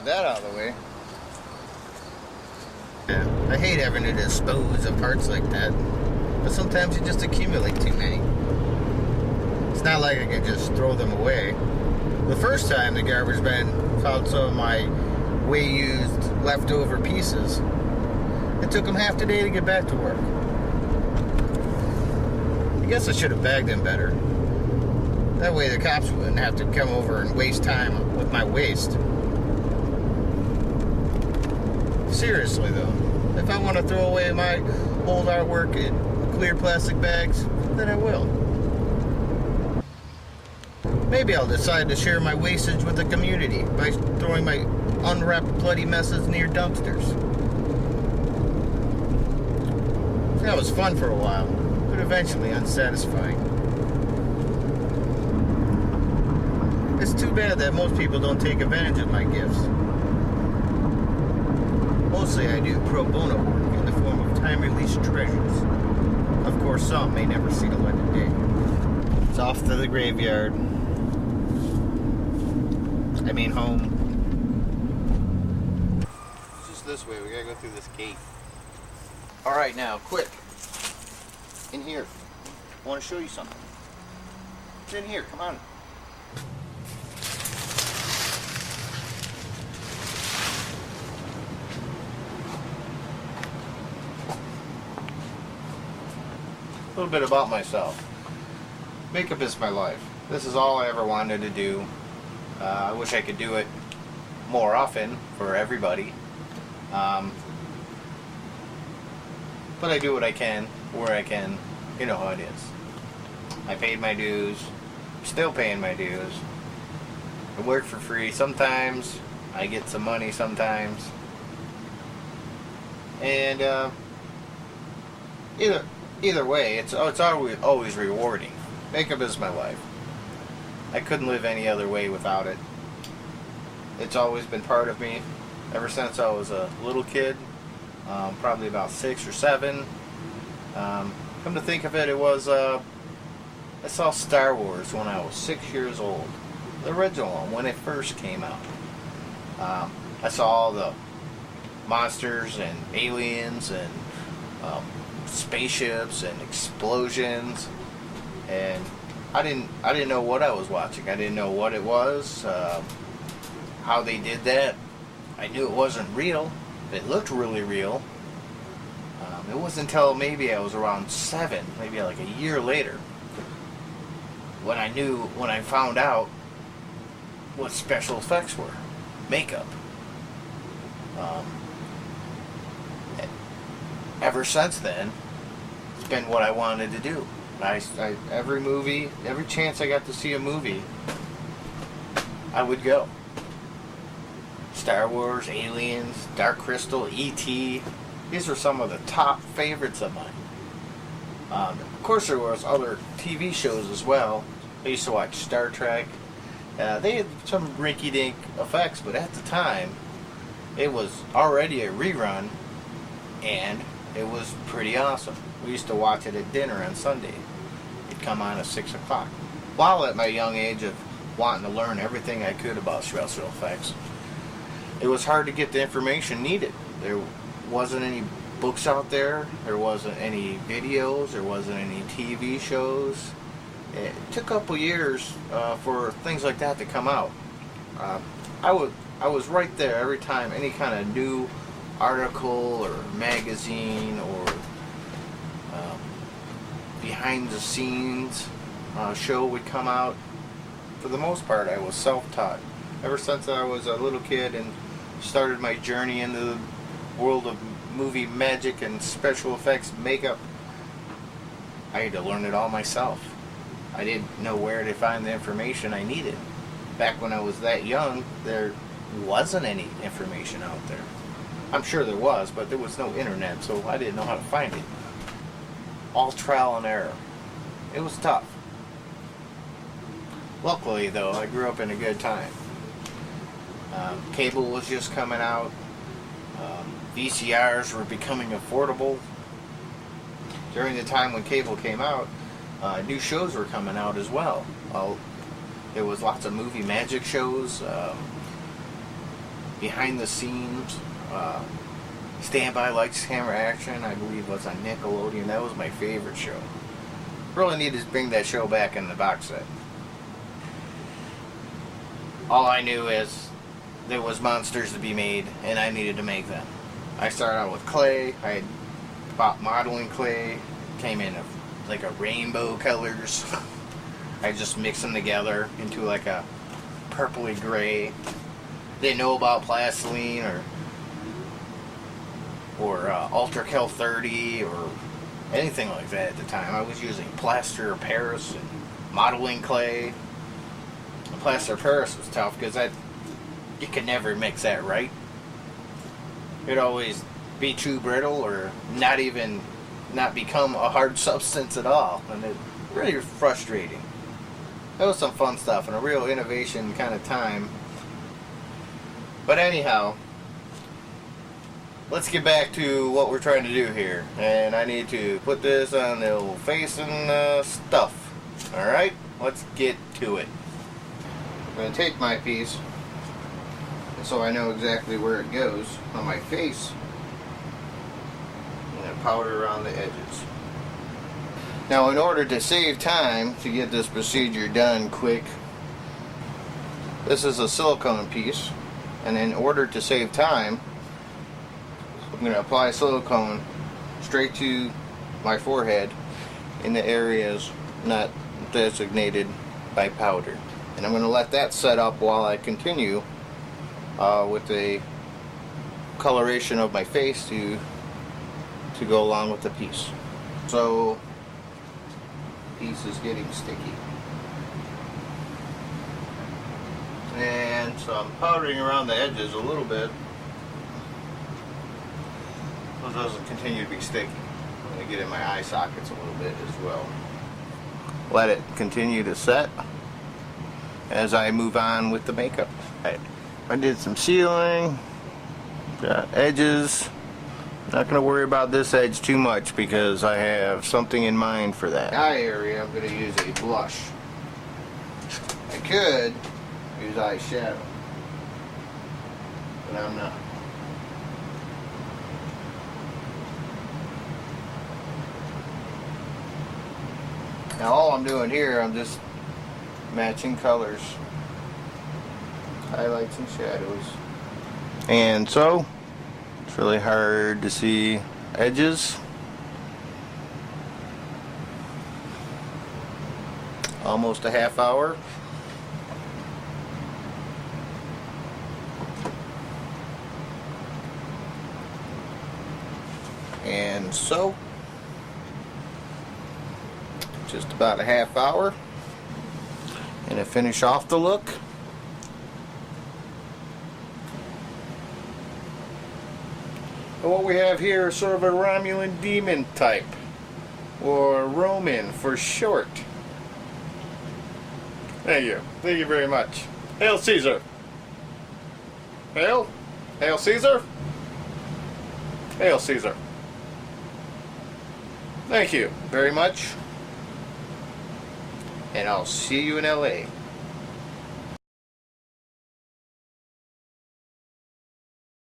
that out of the way. Yeah, I hate having to dispose of parts like that, but sometimes you just accumulate too many. It's not like I can just throw them away. The first time the garbage man found some of my way-used leftover pieces, it took them half the day to get back to work. I guess I should have bagged them better. That way the cops wouldn't have to come over and waste time with my waste. Seriously though, if I want to throw away my old artwork in clear plastic bags, then I will. Maybe I'll decide to share my wastage with the community by throwing my unwrapped bloody messes near dumpsters. That was fun for a while, but eventually unsatisfying. It's too bad that most people don't take advantage of my gifts. Mostly I do pro bono work in the form of time-released treasures. Of course, some may never see the light of day. It's off to the graveyard. I mean home. It's just this way, we gotta go through this gate. Alright now, quick. In here. I want to show you something. It's in here, come on. A little bit about myself. Makeup is my life. This is all I ever wanted to do. I wish I could do it more often for everybody. But I do what I can, where I can. You know how it is. I paid my dues. Still paying my dues. I work for free. Sometimes I get some money sometimes. And either way, it's always rewarding. Makeup is my life. I couldn't live any other way without it. It's always been part of me ever since I was a little kid, probably about 6 or 7. Come to think of it, it was I saw Star Wars when I was 6 years old, the original one when it first came out. I saw all the monsters and aliens and spaceships and explosions, and I didn't know what I was watching. I didn't know what it was, how they did that. I knew it wasn't real. It looked really real. It wasn't until maybe I was around 7, maybe like a year later, when I found out what special effects were, makeup. Ever since then, it's been what I wanted to do. Every movie, every chance I got to see a movie, I would go. Star Wars, Aliens, Dark Crystal, E.T. These were some of the top favorites of mine. Of course, there was other TV shows as well. I used to watch Star Trek. They had some rinky-dink effects, but at the time, it was already a rerun, and it was pretty awesome. We used to watch it at dinner on Sunday. It'd come on at 6 o'clock. While at my young age of wanting to learn everything I could about special effects, it was hard to get the information needed. There wasn't any books out there. There wasn't any videos. There wasn't any TV shows. It took a couple years for things like that to come out. I was right there every time any kind of new article or magazine or behind the scenes show would come out. For the most part, I was self-taught. Ever since I was a little kid and started my journey into the world of movie magic and special effects makeup, I had to learn it all myself. I didn't know where to find the information I needed. Back when I was that young, there wasn't any information out there. I'm sure there was, but there was no internet, so I didn't know how to find it. All trial and error. It was tough. Luckily, though, I grew up in a good time. Cable was just coming out. VCRs were becoming affordable. During the time when cable came out, new shows were coming out as well. There was lots of movie magic shows. behind the scenes. Standby Lights, Camera, Action, I believe was on Nickelodeon. That was my favorite show. Really need to bring that show back in the box set. All I knew is there was monsters to be made, and I needed to make them. I started out with clay. I had bought modeling clay. Came in like a rainbow colors. I just mixed them together into like a purpley gray. Didn't know about plastiline or Ultra Cal 30 or anything like that at the time. I was using plaster of Paris and modeling clay. Plaster of Paris was tough because you could never mix that right. It'd always be too brittle or not become a hard substance at all, and it really was frustrating. That was some fun stuff and a real innovation kind of time. But anyhow, let's get back to what we're trying to do here, and I need to put this on the old face and stuff. Alright, let's get to it. I'm going to take my piece, so I know exactly where it goes on my face, and powder around the edges. Now, in order to save time to get this procedure done quick, this is a silicone piece, and in order to save time, I'm going to apply silicone straight to my forehead in the areas not designated by powder. And I'm going to let that set up while I continue with the coloration of my face to go along with the piece. So, piece is getting sticky. And so I'm powdering around the edges a little bit so it doesn't continue to be sticky. I'm going to get in my eye sockets a little bit as well. Let it continue to set as I move on with the makeup. I did some sealing, got edges. Not going to worry about this edge too much because I have something in mind for that. Eye area, I'm going to use a blush. I could use eyeshadow, but I'm not. Now all I'm doing here, I'm just matching colors, highlights and shadows. And so, it's really hard to see edges. Almost a half hour. And so, just about a half hour. And to finish off the look, and what we have here is sort of a Romulan demon type, or Roman for short. Thank you very much. Hail Caesar! Hail? Hail Caesar? Hail Caesar! Thank you very much. And I'll see you in LA.